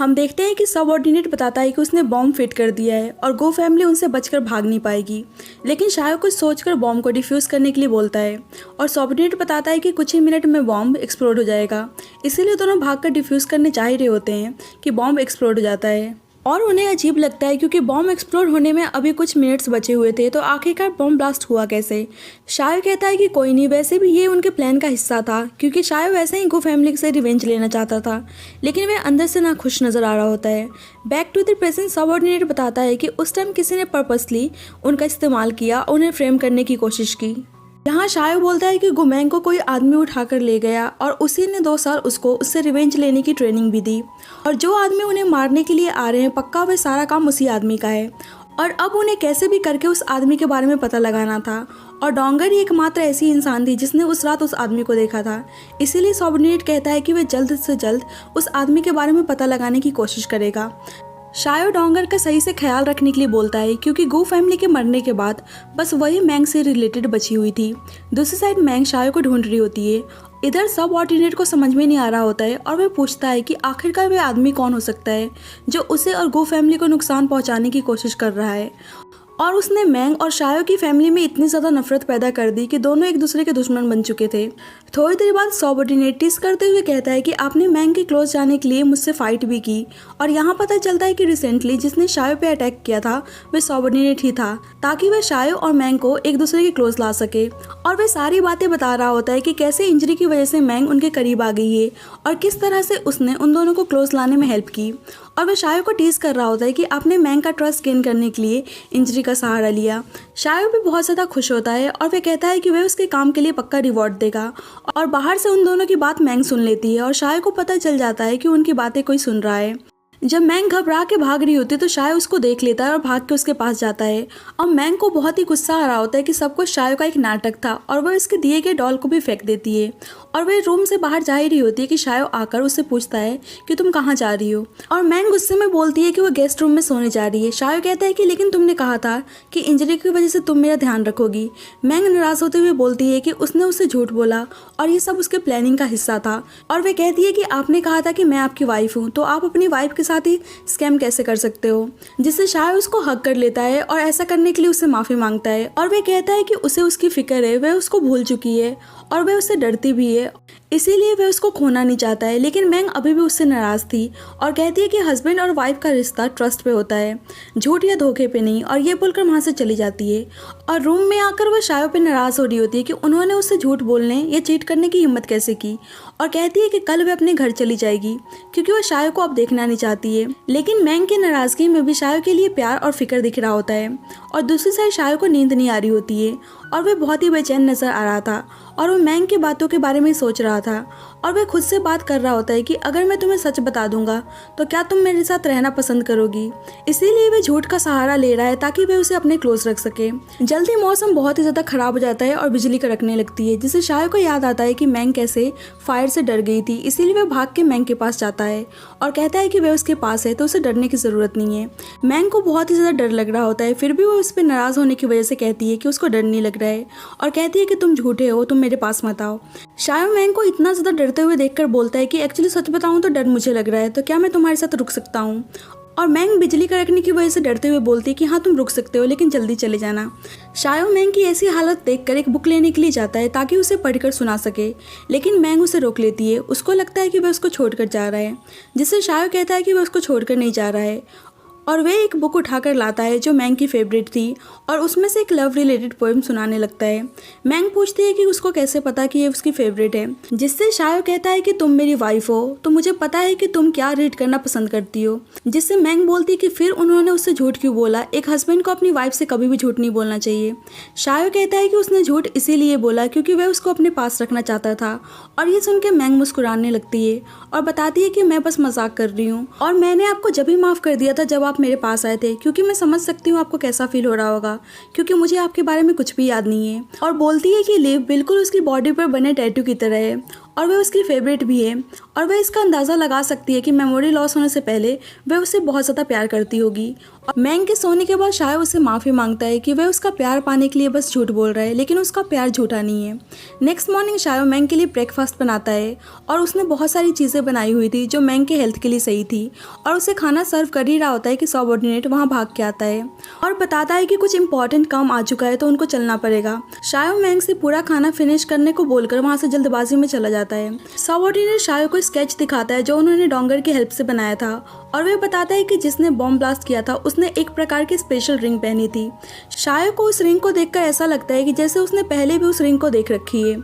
हम देखते हैं कि सबऑर्डिनेट बताता है कि उसने बॉम्ब फिट कर दिया है और गो फैमिली उनसे बचकर भाग नहीं पाएगी, लेकिन शायो कुछ सोचकर बॉम्ब को डिफ्यूज़ करने के लिए बोलता है और सबऑर्डिनेट बताता है कि कुछ ही मिनट में बॉम्ब एक्सप्लोड हो जाएगा। इसीलिए दोनों भागकर डिफ्यूज़ करने जा ही रहे होते हैं कि बॉम्ब एक्सप्लोड हो जाता है और उन्हें अजीब लगता है क्योंकि बॉम्ब एक्सप्लोड होने में अभी कुछ मिनट्स बचे हुए थे, तो आखिरकार बॉम्ब ब्लास्ट हुआ कैसे। शायो कहता है कि कोई नहीं, वैसे भी ये उनके प्लान का हिस्सा था क्योंकि शायो वैसे ही गो फैमिली से रिवेंज लेना चाहता था, लेकिन वह अंदर से ना खुश नज़र आ रहा होता है। Back to the present subordinate बताता है कि उस टाइम किसी ने पर्पसली उनका इस्तेमाल किया, उन्हें फ्रेम करने की कोशिश की। यहाँ शायो बोलता है कि गुमैंग को कोई आदमी उठाकर ले गया और उसी ने 2 साल उसको उससे रिवेंज लेने की ट्रेनिंग भी दी, और जो आदमी उन्हें मारने के लिए आ रहे हैं पक्का वह सारा काम उसी आदमी का है, और अब उन्हें कैसे भी करके उस आदमी के बारे में पता लगाना था। और डोंगर ही एकमात्र ऐसी इंसान थी जिसने उस रात उस आदमी को देखा था। इसीलिए सबऑर्डिनेट कहता है कि वह जल्द से जल्द उस आदमी के बारे में पता लगाने की कोशिश करेगा। शायो डोंगर का सही से ख्याल रखने के लिए बोलता है क्योंकि गो फैमिली के मरने के बाद बस वही मैंग से रिलेटेड बची हुई थी। दूसरी साइड मैंग शायो को ढूंढ रही होती है। इधर सबऑर्डिनेट को समझ में नहीं आ रहा होता है और वह पूछता है कि आखिरकार वह आदमी कौन हो सकता है जो उसे और गो फैमिली को नुकसान पहुंचाने की कोशिश कर रहा है, और उसने मैंग और शायो की फैमिली में इतनी ज़्यादा नफरत पैदा कर दी कि दोनों एक दूसरे के दुश्मन बन चुके थे। थोड़ी देर बाद सबऑर्डिनेट टीस करते हुए कहता है कि आपने मैंग के क्लोज जाने के लिए मुझसे फाइट भी की, और यहाँ पता चलता है कि रिसेंटली जिसने शायो पे अटैक किया था वह सबऑर्डिनेट ही था, ताकि वह शायो और मैंग को एक दूसरे के क्लोज ला सके। और वह सारी बातें बता रहा होता है कि कैसे इंजरी की वजह से मैंग उनके करीब आ गई है और किस तरह से उसने उन दोनों को क्लोज लाने में हेल्प की। और वह शायो को टीज कर रहा होता है कि आपने मैंग का ट्रस्ट गेन करने के लिए इंजरी का सहारा लिया। शायो भी बहुत ज़्यादा खुश होता है और वह कहता है कि वह उसके काम के लिए पक्का रिवॉर्ड देगा, और बाहर से उन दोनों की बात मैंग सुन लेती है और शायो को पता चल जाता है कि उनकी बातें कोई सुन रहा है। जब मैंग घबरा के भाग रही होती है तो शायो उसको देख लेता है और भाग के उसके पास जाता है, और मैंग को बहुत ही गुस्सा आ रहा होता है कि सब कुछ शायो का एक नाटक था, और वह उसके दिए गए डॉल को भी फेंक देती है। और वह रूम से बाहर जा ही रही होती है कि शायो आकर उससे पूछता है कि तुम कहाँ जा रही हो, और मैंग गुस्से में बोलती है कि वह गेस्ट रूम में सोने जा रही है। शायो कहता है कि लेकिन तुमने कहा था कि इंजरी की वजह से तुम मेरा ध्यान रखोगी। मैंग नाराज होते हुए बोलती है कि उसने उससे झूठ बोला और ये सब उसके प्लानिंग का हिस्सा था, और वह कहती है कि आपने कहा था कि मैं आपकी वाइफ हूँ, तो आप अपनी वाइफ के साथ ही स्कैम कैसे कर सकते हो। जिससे शायो उसको हक कर लेता है और ऐसा करने के लिए उससे माफ़ी मांगता है, और वह कहता है कि उसे उसकी फिक्र है, वह उसको भूल चुकी है और वह उससे डरती भी है, इसीलिए वह उसको खोना नहीं चाहता है। लेकिन मैंग अभी भी उससे नाराज़ थी और कहती है कि हस्बैंड और वाइफ का रिश्ता ट्रस्ट पे होता है, झूठ या धोखे पे नहीं, और ये बोलकर वहाँ से चली जाती है। और रूम में आकर वह शायो पे नाराज़ हो रही होती है कि उन्होंने उससे झूठ बोलने या चीट करने की हिम्मत कैसे की, और कहती है कि कल वह अपने घर चली जाएगी क्योंकि वह शायो को अब देखना नहीं चाहती है। लेकिन मैंग की नाराज़गी में भी शायो के लिए प्यार और फिक्र दिख रहा होता है, और दूसरी साइड शायो को नींद नहीं आ रही होती है और वह बहुत ही बेचैन नजर आ रहा था, और वह मैंग की बातों के बारे में सोच रहा था, और वह खुद से बात कर रहा होता है कि अगर मैं तुम्हें सच बता दूंगा तो क्या तुम मेरे साथ रहना पसंद करोगी। इसीलिए वह झूठ का सहारा ले रहा है ताकि वह उसे अपने क्लोज रख सके। जल्दी मौसम बहुत ही ज़्यादा खराब हो जाता है और बिजली कड़कने लगती है, जिससे शायो को याद आता है कि मैंग कैसे फायर से डर गई थी। इसीलिए वह भाग के मैंग के पास जाता है और कहता है कि वह उसके पास है तो उसे डरने की ज़रूरत नहीं है। मैंग को बहुत ही ज़्यादा डर लग रहा होता है, फिर भी वो उस पर नाराज़ होने की वजह से कहती है कि उसको डर नहीं लग रहा है, और कहती है कि तुम झूठे हो, तुम मेरे पास मत आओ। शायो मैंग को इतना ज़्यादा डरते हुए देखकर बोलता है कि एक्चुअली सच बताऊं तो डर मुझे लग रहा है, तो क्या मैं तुम्हारे साथ रुक सकता हूँ। और मैंग बिजली कड़कने की वजह से डरते हुए बोलती है कि हाँ तुम रुक सकते हो, लेकिन जल्दी चले जाना। शायो मैंग की ऐसी हालत देखकर एक बुक लेने के लिए जाता है ताकि उसे पढ़कर सुना सके, लेकिन मैंग उसे रोक लेती है। उसको लगता है कि वह उसको छोड़कर जा रहा है, जिससे शायो कहता है कि वह उसको छोड़कर नहीं जा रहा है, और वह एक बुक उठाकर लाता है जो मैंग की फेवरेट थी, और उसमें से एक लव रिलेटेड पोएम सुनाने लगता है। मैंग पूछती है कि उसको कैसे पता कि ये उसकी फेवरेट है, जिससे शायो कहता है कि तुम मेरी वाइफ हो तो मुझे पता है कि तुम क्या रीड करना पसंद करती हो। जिससे मैंग बोलती है कि फिर उन्होंने उससे झूठ क्यों बोला, एक हस्बैंड को अपनी वाइफ से कभी भी झूठ नहीं बोलना चाहिए। शायो कहता है कि उसने झूठ इसीलिए बोला क्योंकि वह उसको अपने पास रखना चाहता था, और ये सुन के मैंग मुस्कुराने लगती है और बताती है कि मैं बस मजाक कर रही हूँ, और मैंने आपको जब ही माफ़ कर दिया था जब आप मेरे पास आए थे, क्योंकि मैं समझ सकती हूँ आपको कैसा फील हो रहा होगा, क्योंकि मुझे आपके बारे में कुछ भी याद नहीं है। और बोलती है कि लिव बिल्कुल उसकी बॉडी पर बने टैटू की तरह है, और वह उसकी फेवरेट भी है और वह इसका अंदाज़ा लगा सकती है कि मेमोरी लॉस होने से पहले वह उससे बहुत ज़्यादा प्यार करती होगी। और मैंग के सोने के बाद शायो उससे माफ़ी मांगता है कि वह उसका प्यार पाने के लिए बस झूठ बोल रहा है, लेकिन उसका प्यार झूठा नहीं है। नेक्स्ट मॉर्निंग शायो मैंग के लिए ब्रेकफास्ट बनाता है और उसने बहुत सारी चीज़ें बनाई हुई थी जो मैंग के हेल्थ के लिए सही थी, और उसे खाना सर्व कर ही रहा होता है कि सबऑर्डिनेट वहाँ भाग के आता है और बताता है कि कुछ इंपॉर्टेंट काम आ चुका है तो उनको चलना पड़ेगा। शायो मैंग से पूरा खाना फिनिश करने को बोलकर वहाँ से जल्दबाजी में चला जाता है। सबऑर्डिनेट शायो को स्केच दिखाता है जो उन्होंने डोंगर की हेल्प से बनाया था, और वह बताता है कि जिसने बॉम्ब ब्लास्ट किया था उसने एक प्रकार की स्पेशल रिंग पहनी थी। शायो को उस रिंग को देखकर ऐसा लगता है कि जैसे उसने पहले भी उस रिंग को देख रखी है।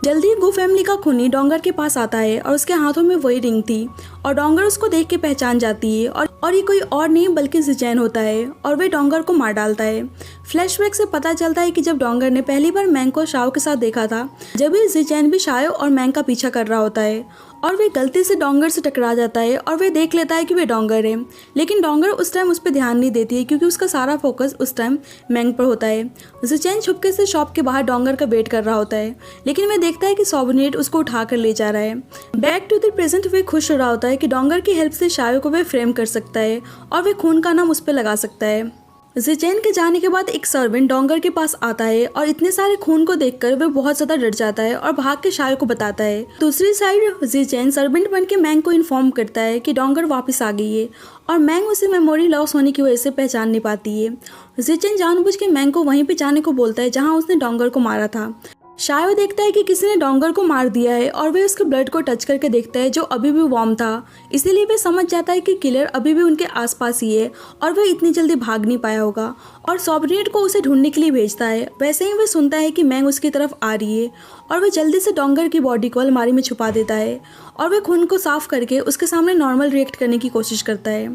जल्दी गो फैमिली का खूनी डोंगर के पास आता है और उसके हाथों में वही रिंग थी, और डोंगर उसको देख के पहचान जाती है और ये कोई और नहीं बल्कि ज़िचेन होता है, और वह डोंगर को मार डालता है। फ्लैशबैक से पता चलता है कि जब डोंगर ने पहली बार मैंग को शाओ के साथ देखा था, जब ही ज़िचेन भी शायो और मैंग का पीछा कर रहा होता है, और वे गलती से डोंगर से टकरा जाता है और वे देख लेता है कि वे डोंगर है, लेकिन डोंगर उस टाइम उस पर ध्यान नहीं देती है क्योंकि उसका सारा फोकस उस टाइम मैंग पर होता है। ज़िचेन छुपके से शॉप के बाहर डोंगर का वेट कर रहा होता है, लेकिन वह देखता है कि सबऑर्डिनेट उसको उठा कर ले जा रहा है। बैक टू द प्रेजेंट वे खुश हो रहा होता है कि डोंगर की हेल्प से शायो को वे फ्रेम कर सकता है और वे खून का नाम उस पर लगा सकता है। ज़िचेन के जाने के बाद एक सर्वेंट डोंगर के पास आता है और इतने सारे खून को देखकर वह बहुत ज़्यादा डर जाता है और भाग के शायो को बताता है। दूसरी साइड ज़िचेन सर्वेंट बन के मैंग को इन्फॉर्म करता है कि डोंगर वापस आ गई है, और मैंग उसे मेमोरी लॉस होने की वजह से पहचान नहीं पाती है। ज़िचेन जानबूझ के मैंग को वहीं पे जाने को बोलता है जहाँ उसने डोंगर को मारा था। शायो देखता है कि किसी ने डोंगर को मार दिया है और वह उसके ब्लड को टच करके देखता है जो अभी भी वार्म था, इसीलिए वह समझ जाता है कि किलर अभी भी उनके आसपास ही है और वह इतनी जल्दी भाग नहीं पाया होगा, और सबऑर्डिनेट को उसे ढूंढने के लिए भेजता है। वैसे ही वह सुनता है कि मैंग उसकी तरफ आ रही है और वह जल्दी से डोंगर की बॉडी को अलमारी में छुपा देता है और वह खून को साफ करके उसके सामने नॉर्मल रिएक्ट करने की कोशिश करता है।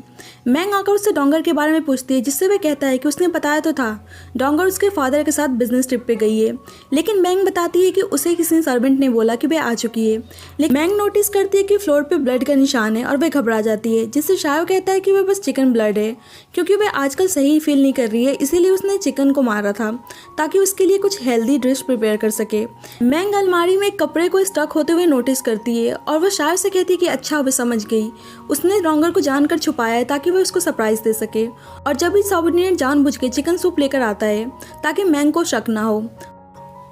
मैंग आकर उससे डोंगर के बारे में पूछती है, जिससे वह कहता है कि उसने बताया तो था डोंगर उसके फादर के साथ बिजनेस ट्रिप पे गई है, लेकिन मैंग बताती है कि उसे किसी सर्वेंट ने बोला कि वह आ चुकी है। लेकिन मैंग नोटिस करती है कि फ्लोर पे ब्लड का निशान है और वह घबरा जाती है, जिससे शायो कहता है कि वह बस चिकन ब्लड है, क्योंकि वह आजकल सही फील नहीं कर रही है, इसीलिए उसने चिकन को मारा था ताकि उसके लिए कुछ हेल्दी डिश प्रिपेयर कर सके। मैंग अलमारी में एक कपड़े को स्टक होते हुए नोटिस करती है और वह शायो से कहती है कि अच्छा वह समझ गई, उसने डोंगर को जानकर छुपाया है ताकि वह उसको सरप्राइज दे सके। और जब भी सबऑर्डिनेट जानबूझ के चिकन सूप लेकर आता है ताकि मैंग को शक ना हो,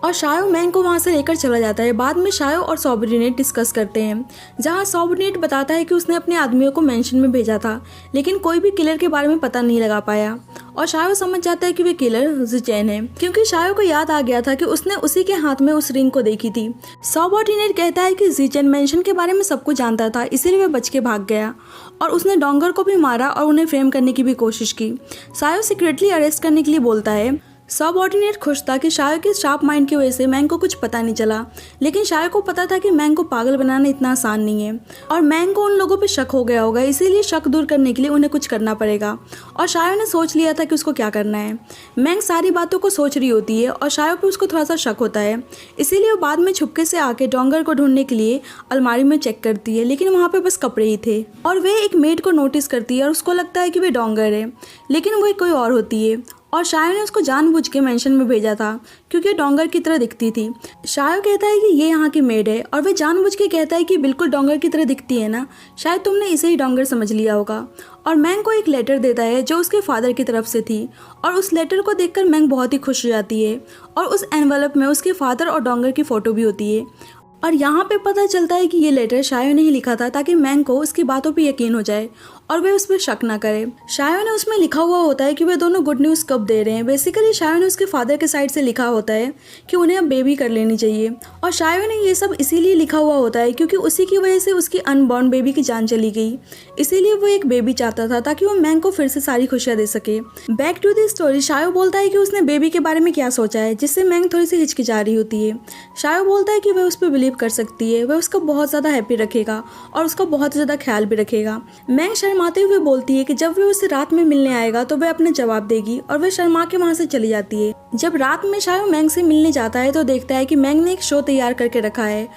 और शायो मैंग को वहाँ से लेकर चला जाता है। बाद में शायो और सबऑर्डिनेट डिस्कस करते हैं, जहाँ सबऑर्डिनेट बताता है कि उसने अपने आदमियों को मेंशन में भेजा था, लेकिन कोई भी किलर के बारे में पता नहीं लगा पाया, और शायो समझ जाता है कि वे किलर ज़िचेन है, क्योंकि शायो को याद आ गया था कि उसने उसी के हाथ में उस रिंग को देखी थी। सबऑर्डिनेट कहता है कि ज़िचेन मेंशन के बारे में सब कुछ जानता था, इसीलिए वह बच के भाग गया और उसने डोंगर को भी मारा और उन्हें फ्रेम करने की भी कोशिश की। शायो सीक्रेटली अरेस्ट करने के लिए बोलता है। सबऑर्डिनेट खुश था कि शायो के शार्प माइंड की वजह से मैंग को कुछ पता नहीं चला, लेकिन शायो को पता था कि मैंग को पागल बनाना इतना आसान नहीं है और मैंग को उन लोगों पे शक हो गया होगा, इसीलिए शक दूर करने के लिए उन्हें कुछ करना पड़ेगा। और शायो ने सोच लिया था कि उसको क्या करना है। मैंग सारी बातों को सोच रही होती है और शायो पे उसको थोड़ा सा शक होता है, इसीलिए वो बाद में छुपके से आके डोंगर को ढूंढने के लिए अलमारी में चेक करती है, लेकिन वहाँ पे बस कपड़े ही थे। और वह एक मेड को नोटिस करती है और उसको लगता है कि वे डोंगर है, लेकिन वह कोई और होती है, और शायो ने उसको जानबूझ के मेंशन में भेजा था क्योंकि डोंगर की तरह दिखती थी। शायो कहता है कि ये यहाँ की मेड है और वह जानबूझ के कहता है कि बिल्कुल डोंगर की तरह दिखती है ना, शायद तुमने इसे ही डोंगर समझ लिया होगा। और मैंग को एक लेटर देता है जो उसके फादर की तरफ से थी, और उस लेटर को देखकर मैंग बहुत ही खुश हो जाती है, और उस एनवलप में उसके फादर और डोंगर की फ़ोटो भी होती है। और यहाँ पे पता चलता है कि ये लेटर शायो ने ही लिखा था ताकि मैंग को उसकी बातों पे यकीन हो जाए और वे उस पर शक ना करे। शायो ने उसमें लिखा हुआ होता है कि वे दोनों गुड न्यूज़ कब दे रहे हैं। बेसिकली शायो ने उसके फादर के साइड से लिखा होता है कि उन्हें अब बेबी कर लेनी चाहिए, और शायो ने ये सब इसीलिए लिखा हुआ होता है क्योंकि उसी की वजह से उसकी अनबॉर्न बेबी की जान चली गई, इसीलिए वो एक बेबी चाहता था ताकि वो मैंग को फिर से सारी खुशियाँ दे सके। बैक टू द स्टोरी, शायो बोलता है कि उसने बेबी के बारे में क्या सोचा है, जिससे मैंग थोड़ी सी हिचकिचा रही होती है। शायो बोलता है कि वह उस पर बिलीव कर सकती है, वह उसको बहुत ज़्यादा हैप्पी रखेगा और उसका बहुत ज़्यादा ख्याल भी रखेगा। मैंग शर्माते हुए बोलती है कि जब वह उसे रात में मिलने आएगा तो वह अपने जवाब देगी, और वह शर्मा के वहाँ से चली जाती है। जब रात में शायो मैंग से मिलने जाता है तो देखता है कि मैंग ने एक शो तैयार करके रखा है,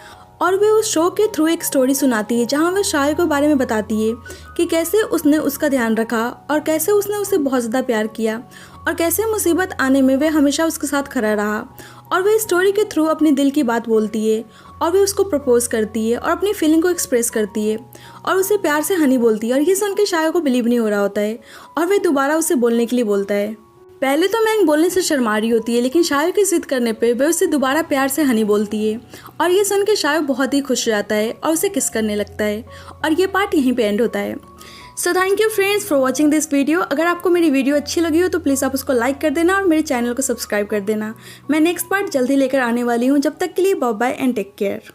और वह उस शो के थ्रू एक स्टोरी सुनाती है जहाँ वह शायो के बारे में बताती है कि कैसे उसने उसका ध्यान रखा और कैसे उसने उसे बहुत ज़्यादा प्यार किया, और कैसे मुसीबत आने में वह हमेशा उसके साथ खड़ा रहा। और वह स्टोरी के थ्रू अपने दिल की बात बोलती है और वह उसको प्रपोज करती है और अपनी फीलिंग को एक्सप्रेस करती है और उसे प्यार से हनी बोलती है। और ये सुन के शायो को बिलीव नहीं हो रहा होता है और वह दोबारा उसे बोलने के लिए बोलता है। पहले तो मैंग बोलने से शर्मा रही होती है, लेकिन शायो की जिद करने पे वह उसे दोबारा प्यार से हनी बोलती है और ये सुन के शायो बहुत ही खुश हो जाता है और उसे किस करने लगता है। और ये पार्ट यहीं पे एंड होता है। So thank you friends for watching this video. अगर आपको मेरी वीडियो अच्छी लगी हो तो प्लीज़ आप उसको लाइक कर देना और मेरे चैनल को सब्सक्राइब कर देना। मैं नेक्स्ट पार्ट जल्दी लेकर आने वाली हूँ। जब तक के लिए bye bye and take care.